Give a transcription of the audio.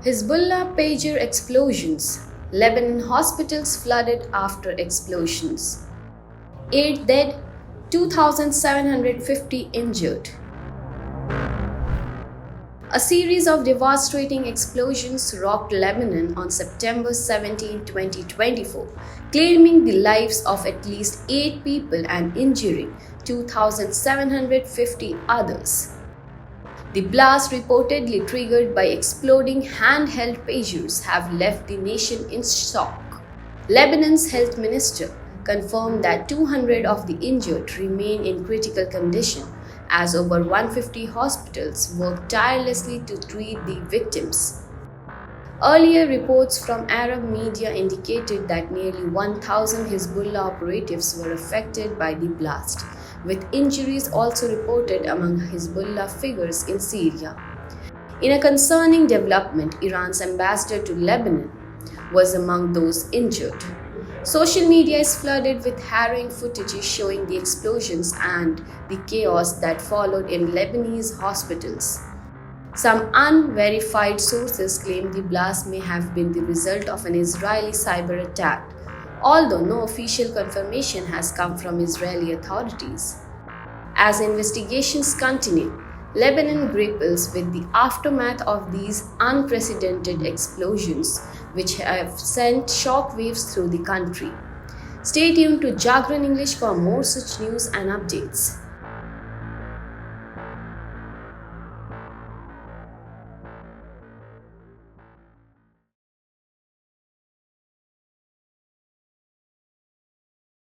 Hezbollah Pager Explosions. Lebanon hospitals flooded after explosions. 8 dead, 2,750 injured. A series of devastating explosions rocked Lebanon on September 17, 2024, claiming the lives of at least 8 people and injuring 2,750 others. The blast, reportedly triggered by exploding handheld pagers, have left the nation in shock. Lebanon's health minister confirmed that 200 of the injured remain in critical condition, as over 150 hospitals work tirelessly to treat the victims. Earlier reports from Arab media indicated that nearly 1,000 Hezbollah operatives were affected by the blast, with injuries also reported among Hezbollah figures in Syria. In a concerning development, Iran's ambassador to Lebanon was among those injured. Social media is flooded with harrowing footage showing the explosions and the chaos that followed in Lebanese hospitals. Some unverified sources claim the blast may have been the result of an Israeli cyber attack, although no official confirmation has come from Israeli authorities. As investigations continue, Lebanon grapples with the aftermath of these unprecedented explosions, which have sent shockwaves through the country. Stay tuned to Jagran English for more such news and updates.